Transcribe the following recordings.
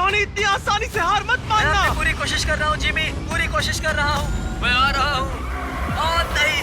रोनी इतनी आसानी से हार मत मानना। मैं पूरी कोशिश कर रहा हूँ जिमी, पूरी कोशिश कर रहा हूँ। मैं आ रहा हूँ। और नहीं,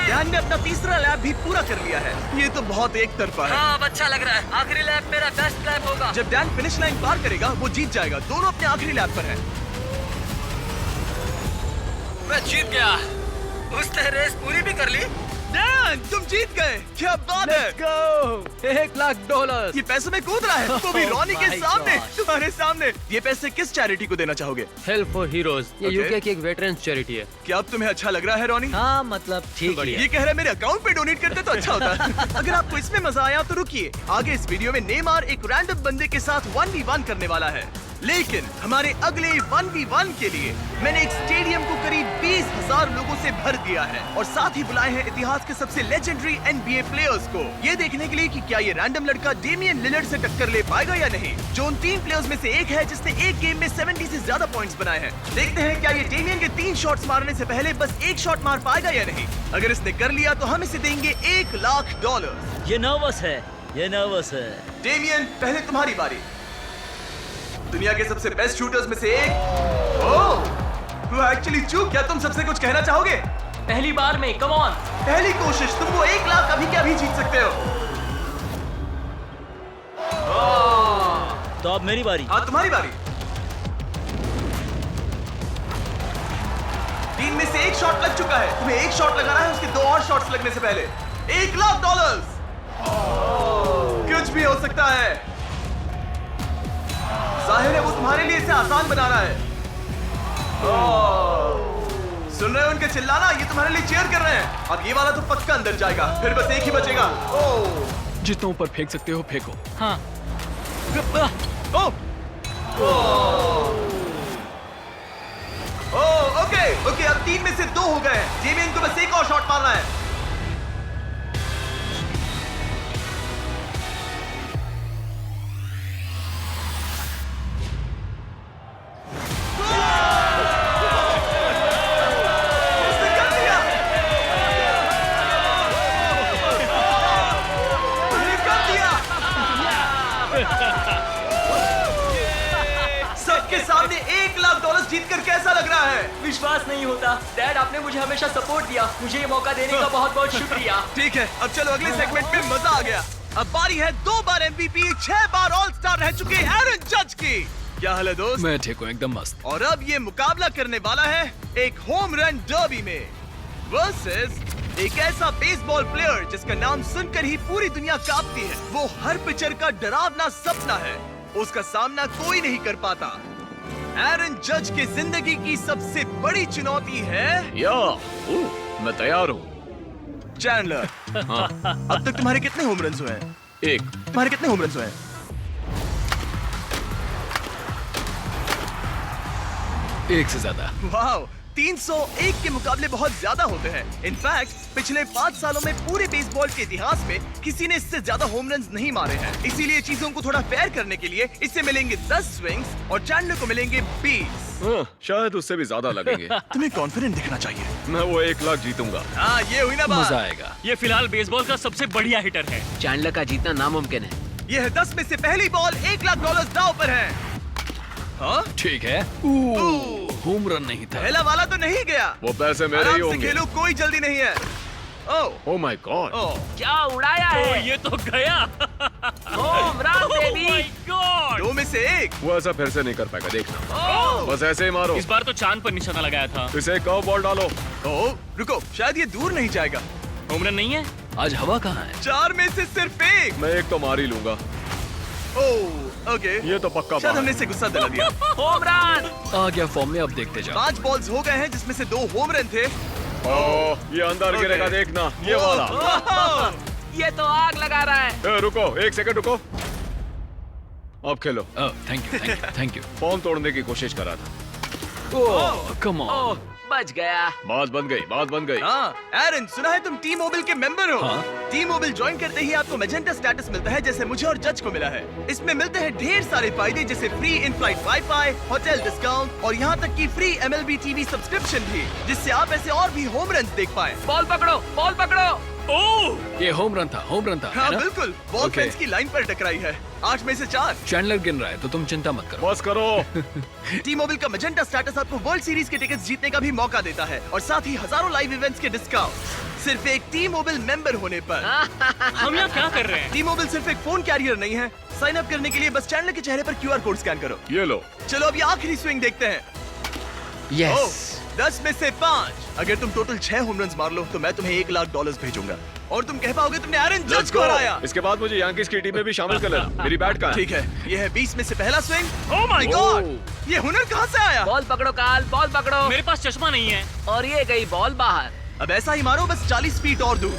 डैन ने अपना तीसरा लैप भी पूरा कर लिया है। ये तो बहुत एक तरफा है। हाँ, अब अच्छा लग रहा है। आखिरी लैप मेरा बेस्ट लैप होगा। जब डैन फिनिश लाइन पार करेगा वो जीत जाएगा। दोनों अपने आखिरी लैप पर हैं। मैं जीत गया। उसने रेस पूरी भी कर ली। डैन तुम जीत गए। क्या बात है। Let's go! $1,00,000। ये पैसों में कूद रहा है तो भी Oh रोनी के my सामने, God. तुम्हारे सामने। ये पैसे किस चैरिटी को देना चाहोगे? हेल्प फॉर हीरोज, ये Okay. यूके की एक वेटरन्स चैरिटी है। क्या अब तुम्हें अच्छा लग रहा है रोनी? हाँ मतलब ठीक ही ये है। कह रहा है मेरे अकाउंट पे डोनेट करते तो अच्छा होता। अगर आपको इसमें मजा आया तो रुकिए, आगे इस वीडियो में नेमार एक रैंडम बंदे के साथ 1v1 करने वाला है। लेकिन हमारे अगले 1v1 के लिए मैंने एक स्टेडियम को करीब 20,000 लोगों से भर दिया है और साथ ही बुलाए हैं इतिहास के सबसे लेजेंडरी NBA प्लेयर्स को, ये देखने के लिए कि क्या ये रैंडम लड़का डेमियन लिलर्ड से टक्कर ले पाएगा या नहीं, जो उन 3 प्लेयर्स में से एक है जिसने एक गेम में 70 से ज्यादा पॉइंट्स बनाए हैं। देखते हैं क्या ये डेमियन के 3 शॉट्स मारने से पहले बस एक शॉट मार पाएगा या नहीं। अगर इसने कर लिया तो हम इसे देंगे $1,00,000। ये नर्वस है, ये नर्वस है। डेमियन पहले तुम्हारी बारी। दुनिया के सबसे बेस्ट शूटर्स में से एक। ओह, वो एक्चुअली चूक। क्या तुम सबसे कुछ कहना चाहोगे? पहली बार में, कम ऑन। पहली कोशिश, तुम वो $1,00,000 अभी क्या भी जीत सकते हो। तो अब मेरी बारी। हाँ तुम्हारी बारी। 3 में से एक शॉट लग चुका है, तुम्हें एक शॉट लगाना है उसके 2 और शॉट्स लगने से पहले। $1,00,000। कुछ भी हो सकता है। जाहिर है वो तुम्हारे लिए इसे आसान बना रहा है। सुन रहे हो उनके चिल्लाना? ये तुम्हारे लिए चीयर कर रहे हैं। अब ये वाला तो पक्का अंदर जाएगा, फिर बस एक ही बचेगा। जितना ऊपर फेंक सकते हो फेंको। हाँ। ओके, अब 3 में से 2 हो गए हैं। जेमियन को बस एक और शॉट मारना है। सबके सामने $1,00,000 जीतकर कैसा लग रहा है? विश्वास नहीं होता। डैड, आपने मुझे हमेशा सपोर्ट दिया। मुझे ये मौका देने का बहुत बहुत शुक्रिया। ठीक है, अब चलो अगले सेगमेंट में मजा आ गया। अब बारी है 2 बार MVP, 6 बार ऑल स्टार रह चुके एरन जज की। क्या हाल है दोस्त? मैं ठीक हूँ, एकदम मस्त। और अब ये मुकाबला करने वाला है एक होम रन डर्बी में वर्सेस एक ऐसा बेसबॉल प्लेयर जिसका नाम सुनकर ही पूरी दुनिया कांपती है। वो हर पिचर का डरावना सपना है, उसका सामना कोई नहीं कर पाता। एरन जज की जिंदगी की सबसे बड़ी चुनौती है मैं तैयार हूँ। चैंडलर। हाँ। अब तक तुम्हारे कितने होम रन्स हुए हैं? 1। तुम्हारे कितने होम रन्स हुए हैं? 1 से ज्यादा। वाह, 301 के मुकाबले बहुत ज्यादा होते हैं। इनफैक्ट पिछले 5 सालों में पूरे बेसबॉल के इतिहास में किसी ने इससे ज्यादा होम रन्स नहीं मारे हैं। इसीलिए चीजों को थोड़ा फेयर करने के लिए इससे मिलेंगे 10 स्विंग्स और चैंडलर को मिलेंगे 20। शायद उससे भी ज्यादा लगेंगे। तुम्हें कॉन्फिडेंट दिखना चाहिए। मैं वो $1,00,000 जीतूंगा। हाँ, ये हुई ना बात। मजा आएगा। ये फिलहाल बेसबॉल का सबसे बढ़िया हिटर है। चैंडलर का जीतना नामुमकिन है। ये है 10 में से पहली बॉल। $1,00,000 दांव पर है। हाँ? ठीक है। होम रन नहीं था। पहला वाला तो नहीं गया। वो पैसे मेरे ही आराम से होंगे। खेलो, कोई जल्दी नहीं है। Oh my God. क्या उड़ाया ओ, है? ये तो गया। Home run Oh baby. my God! 2 में से 1। वो ऐसा फिर से नहीं कर पाएगा, देखना। बस ऐसे ही मारो। इस बार तो चांद पर निशाना लगाया था। इसे कर्व बॉल डालो। ओह, रुको, शायद ये दूर नहीं जाएगा। होम रन नहीं है। आज हवा कहाँ है? 4 में से सिर्फ 1। मैं 1 तो मार ही लूंगा। ओह, ओके। ये तो पक्का शायद बात हमने है। इसे गुस्सा दिला दिया। Home run. आ गया फॉर्म में, अब देखते जाओ। 5 बॉल्स हो गए हैं जिसमें से 2 होम रन थे। ये अंदर Okay. गिरेगा, देखना। ये वाला। ओह, ये तो आग लगा रहा है। रुको, 1 सेकंड रुको। अब खेलो। Thank you. फॉर्म तोड़ने की कोशिश कर रहा था। ओह कम ऑन। बच गया। बात बन गई। हाँ, एरन, सुना है तुम टी मोबाइल के मेंबर हो? हाँ। टी मोबाइल ज्वाइन करते ही आपको मैजेंटा स्टेटस मिलता है, जैसे मुझे और जज को मिला है। इसमें मिलते हैं ढेर सारे फायदे, जैसे free in flight wifi, hotel discount और यहाँ तक कि फ्री MLB TV सब्सक्रिप्शन भी, जिससे आप ऐसे और भी होम रन देख पाए। बॉल पकड़ो, बॉल पकड़ो। ओह ये होम रन था हाँ है ना? बिल्कुल, बॉल Okay. फेंस की लाइन पर टकराई है। 8 में से 4। चैंडलर गिन रहा है तो तुम चिंता मत करो। बस करो। टी मोबाइल का मैजेंटा स्टेटस आपको वर्ल्ड सीरीज के टिकट्स जीतने का भी मौका देता है और साथ ही हजारों लाइव इवेंट्स के डिस्काउंट सिर्फ एक टी मोबाइल मेंबर होने पर। हम यहाँ क्या कर रहे हैं? टी मोबाइल सिर्फ एक फोन कैरियर नहीं है। साइन अप करने के लिए बस चैनल के चेहरे पर QR कोड स्कैन करो। ये लो। चलो अब ये आखिरी स्विंग देखते हैं। यस 10 में से 5। अगर तुम टोटल 6 होम रन्स मार लो तो मैं तुम्हें $1 लाख भेजूंगा और तुम कह पाओगे तुमने एरन जज को हराया। इसके बाद मुझे यांकीज की टीम में भी शामिल कर लेना। मेरी बैट का ठीक है, ये है 20 में से पहला स्विंग। ओह माय गॉड, ये हुनर कहाँ से आया? बॉल पकड़ो काल, बॉल पकड़ो। मेरे पास चश्मा नहीं है। और ये गई बॉल बाहर। अब ऐसा ही मारो, बस 40 फीट और दूर।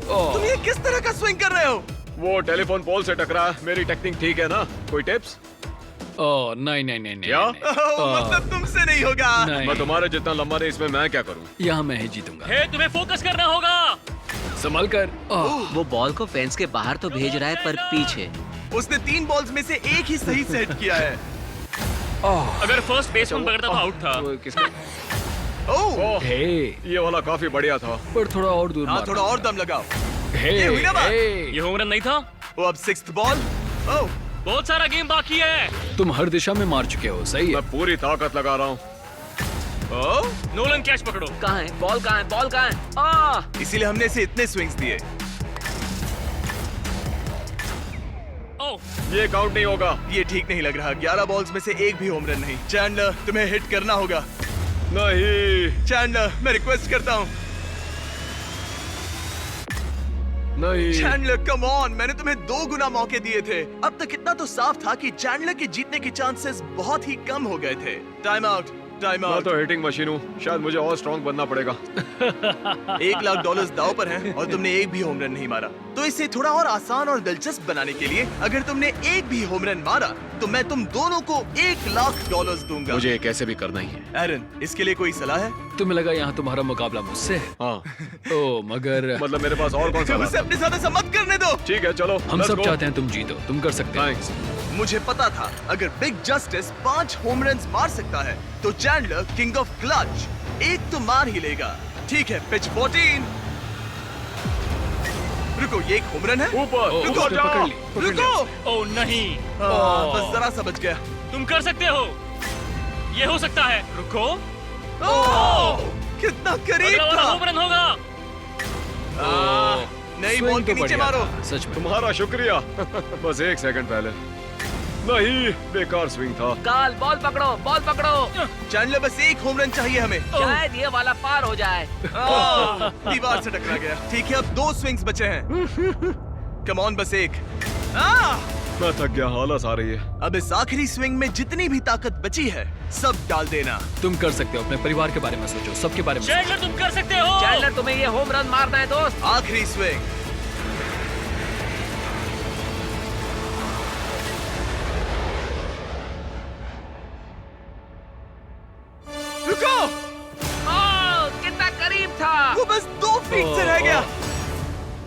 तुम ये किस तरह का स्विंग कर रहे हो? वो टेलीफोन पोल से टकरा। मेरी टेक्निक ठीक है ना? कोई टिप्स? ओह नहीं क्या? मतलब तुमसे नहीं होगा। नहीं। मैं तुम्हारे जितना लंबा नहीं, इसमें मैं क्या करूं? यहाँ मैं ही जीतूंगा। हे, तुम्हें फोकस करना होगा। संभल कर। वो बॉल को फेंस के बाहर तो भेज रहा है पर पीछे। उसने 3 बॉल्स में से एक ही सही सेट किया है। अगर फर्स्ट बेसमैन पकड़ता तो आउट था। वो किसका? ओह, हे ये वाला काफी बढ़िया था। पर थोड़ा और दूर हाँ मारना थोड़ा और पड़ता। दम लगाओ। हे ये हुई ना बात? हे, ये होम रन नहीं था। वो अब 6th बॉल। ओह, बहुत सारा गेम बाकी है। तुम हर दिशा में मार चुके हो, सही है। मैं पूरी ताकत लगा रहा हूँ। ओह, नोलन कैच पकड़ो। कहाँ है बॉल, कहाँ है बॉल, कहाँ है? इसीलिए हमने इसे इतने स्विंग्स दिए। ओह ये काउंट नहीं होगा। ये ठीक नहीं लग रहा। 11 बॉल्स में से एक भी होम रन नहीं। चैंडलर, तुम्हें हिट करना होगा। नहीं चैंडलर, मैं रिक्वेस्ट करता हूँ। नहीं। चैंडलर कम ऑन, मैंने तुम्हें 2 गुना मौके दिए थे। अब तक इतना तो साफ था कि चैंडलर के जीतने के चांसेस बहुत ही कम हो गए थे। टाइम आउट, टाइम मैं आउट। तो हिटिंग मशीन हूँ। शायद मुझे और स्ट्रॉन्ग बनना पड़ेगा। $1 लाख दाव पर हैं और तुमने एक भी होम रन नहीं मारा। तो इसे थोड़ा और आसान और दिलचस्प बनाने के लिए अगर तुमने एक भी होम रन मारा तो मैं तुम दोनों को $1 लाख दूंगा। मुझे ये कैसे भी करना ही है। एरन, इसके लिए कोई सलाह है? तुम्हें लगा यहाँ तुम्हारा मुकाबला मुझसे है? हाँ ओह मगर मतलब मेरे पास और कौन सा उसे अपने साथ ऐसा मत करने दो। ठीक है चलो हम let's सब go. चाहते हैं तुम जीतो, तुम कर सकते हो। थैंक्स। मुझे पता था अगर बिग जस्टिस 5 होम रन्स मार सकता है तो चैंडलर किंग ऑफ क्लच एक तो मार ही लेगा। ठीक है, पिच 14। रुको, ये एक होम रन है? ऊपर रुको, उसने पकड़ ली, पकड़ लिया। रुको। ओह नहीं। बस जरा सा बच गया। तुम कर सकते हो। ये हो सकता है। रुको। कितना करीब अगला वाला था। होम रन होगा। नई Swing बॉल के तो नीचे बढ़िया मारो। था, सच में। तुम्हारा शुक्रिया। बस 1 सेकंड पहले। नहीं, बेकार स्विंग था। काल, बॉल पकड़ो, बॉल पकड़ो। चैंडलर, बस एक होम रन चाहिए हमें। शायद ये वाला पार हो जाए। दीवार से टकरा गया। ठीक है, अब 2 स्विंग्स बचे हैं। कम ऑन, बस एक। मैं थक गया, आलस आ रही है। अब इस आखिरी स्विंग में जितनी भी ताकत बची है सब डाल देना। तुम कर सकते हो। अपने परिवार के बारे में सोचो, सबके बारे में सोचो। चैंडलर तुम कर सकते हो। चैंडलर, तुम्हें ये होम रन मारना है दोस्त। आखिरी स्विंग। रुको, कितना करीब था। वो बस 2 फीट से रह गया।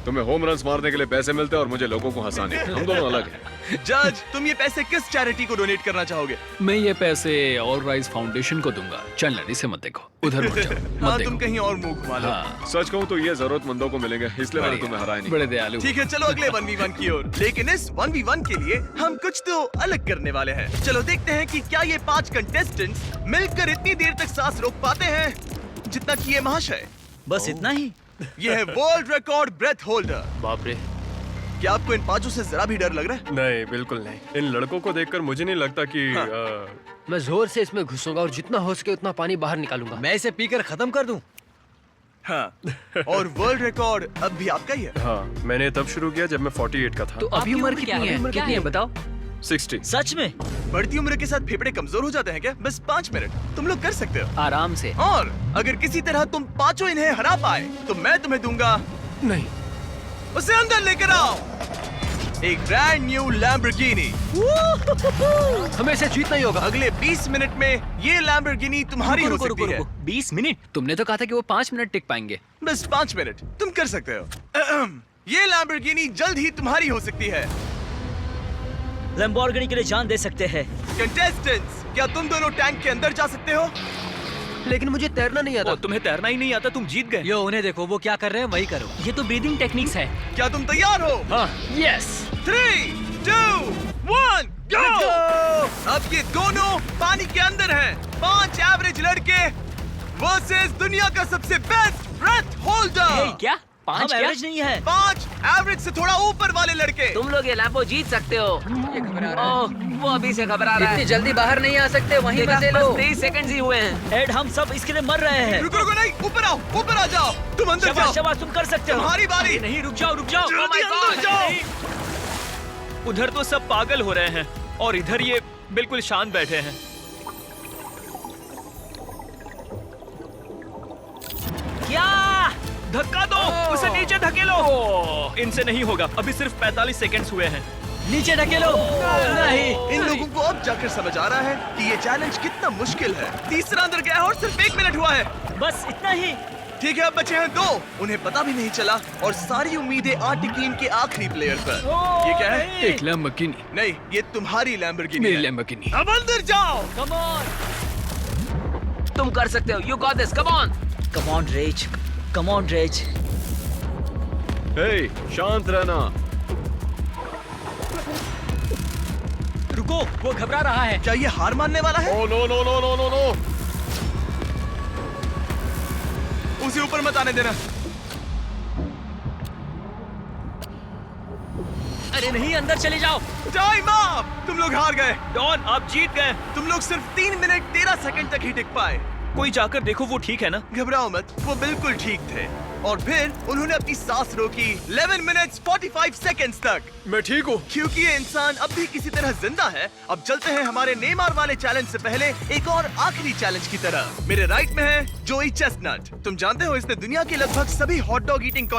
तुम्हें होम रन्स मारने के लिए पैसे मिलते हैं और मुझे लोगों को हंसाने। हम दोनों अलग हैं। जज, तुम ये पैसे किस चैरिटी को डोनेट करना चाहोगे? मैं ये पैसे ऑल राइज फाउंडेशन को दूंगा। चैंडलर, इसे मत देखो, उधर मत जाओ, हाँ, मत तुम देखो। कहीं और मुंह घुमा लो। हाँ, सच कहूँ तो ये जरूरतमंदों को मिलेंगे, इसलिए मैंने तुम्हें हराया नहीं। बड़े दयालु। ठीक है, चलो अगले 1v1 की ओर। लेकिन इस 1v1 के लिए हम कुछ तो अलग करने वाले हैं। चलो देखते हैं कि क्या ये 5 कंटेस्टेंट्स मिलकर इतनी देर तक सांस रोक पाते हैं जितना कि ये महाशय। बस इतना ही? ये है वर्ल्ड रिकॉर्ड ब्रेथ होल्डर। बाप रे। क्या आपको इन 5 से जरा भी डर लग रहा है? नहीं, बिल्कुल नहीं। इन लड़कों को देखकर मुझे नहीं लगता कि हाँ। मैं जोर से इसमें घुसूंगा और जितना हो सके उतना पानी बाहर निकालूंगा। मैं इसे पीकर खत्म कर दूं। हाँ, और वर्ल्ड रिकॉर्ड अब भी आपका ही है। हाँ, मैंने तब शुरू किया जब मैं 48 का था। तो अभी उम्र कितनी है? क्या है बताओ। 60। सच में? बढ़ती उम्र के साथ फेफड़े कमजोर हो जाते हैं क्या? बस 5 मिनट तुम लोग कर सकते हो। आराम से। और अगर किसी तरह तुम 5 इन्हें हरा पाए तो मैं तुम्हें दूंगा। नहीं, उसे अंदर लेकर आओ। एक ब्रांड न्यू लैम्बोर्गिनी। हमें इसे जीतना ही होगा। अगले 20 मिनट में ये लैम्बोर्गिनी तुम्हारी हो सकती है। 20 मिनट? तुमने तो कहा था कि वो 5 मिनट टिक पाएंगे। बस 5 मिनट तुम कर सकते हो। ये लैम्बोर्गिनी जल्द ही तुम्हारी हो सकती है। लैम्बोर्गिनी के लिए जान दे सकते हैं। कंटेस्टेंट्स, क्या तुम दोनों टैंक के अंदर जा सकते हो? लेकिन मुझे तैरना नहीं आता। तुम्हें तैरना ही नहीं आता, तुम जीत गए। यो उन्हें देखो, वो क्या कर रहे हैं वही करो। ये तो ब्रीदिंग टेक्निक्स है। क्या तुम तैयार हो? यस। 3, 2, 1, go! अब ये दोनों पानी के अंदर हैं। 5 एवरेज लड़के वर्सेस दुनिया का सबसे बेस्ट ब्रेथ होल्डर। क्या हम 5 क्या? एवरेज नहीं है। 5 एवरेज से थोड़ा ऊपर वाले लड़के। तुम लोग ये लैम्बो जीत सकते हो। ये घबरा रहा है। ओह, वो अभी से घबरा रहा इतनी है। जल्दी बाहर नहीं आ सकते, वहीं मजे लो। 23 सेकंड्स ही हुए हैं। एड, हम सब इसके लिए मर रहे हैं। रुको रुको, नहीं, ऊपर आओ, ऊपर आ जाओ। तुम अंदर शाबाश जाओ, शाबाश, तुम कर सकते हो। तुम्हारी बारी। नहीं, रुक जाओ रुक जाओ। जल्दी अंदर जाओ। उधर तो सब पागल हो रहे हैं और इधर ये बिल्कुल शांत बैठे हैं। क्या? धक्का दो, उसे नीचे धकेलो। इनसे नहीं होगा, अभी सिर्फ 45 सेकंड्स हुए हैं। नीचे ढकेलो। नहीं। इन लोगों को अब जाकर समझ आ रहा है कि ये चैलेंज कितना मुश्किल है। तीसरा अंदर गया है और सिर्फ 1 मिनट हुआ है। बस इतना ही। ठीक है, अब बचे हैं 2। उन्हें पता भी नहीं चला और सारी उम्मीदें आ टिकी इनके आखिरी प्लेयर पर। ये क्या है? एक लैम्बोर्गिनी। नहीं, ये तुम्हारी लैम्बोर्गिनी मेरी है। लैम्बोर्गिनी। अब अंदर जाओ। Come on. तुम कर सकते हो। You got this, come on. Come on rage, come on rage. Hey, शांत रहना। रुको, वो घबरा रहा है। क्या ये हार मानने वाला है? Oh no no no no no no. उसे ऊपर मत आने देना। अरे नहीं, अंदर चले जाओ। Time up! तुम लोग हार गए। डॉन, आप जीत गए। तुम लोग सिर्फ 3 मिनट 13 सेकंड तक ही टिक पाए। कोई जाकर देखो, वो ठीक है ना? घबराओ मत, वो बिल्कुल ठीक थे। और फिर उन्होंने अपनी सांस रोकी 11 मिनट्स 45 सेकंड्स तक। मैं ठीक हूँ। क्योंकि ये इंसान अब भी किसी तरह जिंदा है। अब चलते हैं हमारे नेमार वाले चैलेंज से पहले एक और आखिरी चैलेंज की तरह। मेरे राइट में है जोई चेस्टनट। तुम जानते हो इसने दुनिया के लगभग सभी हॉट डॉग ईटिंग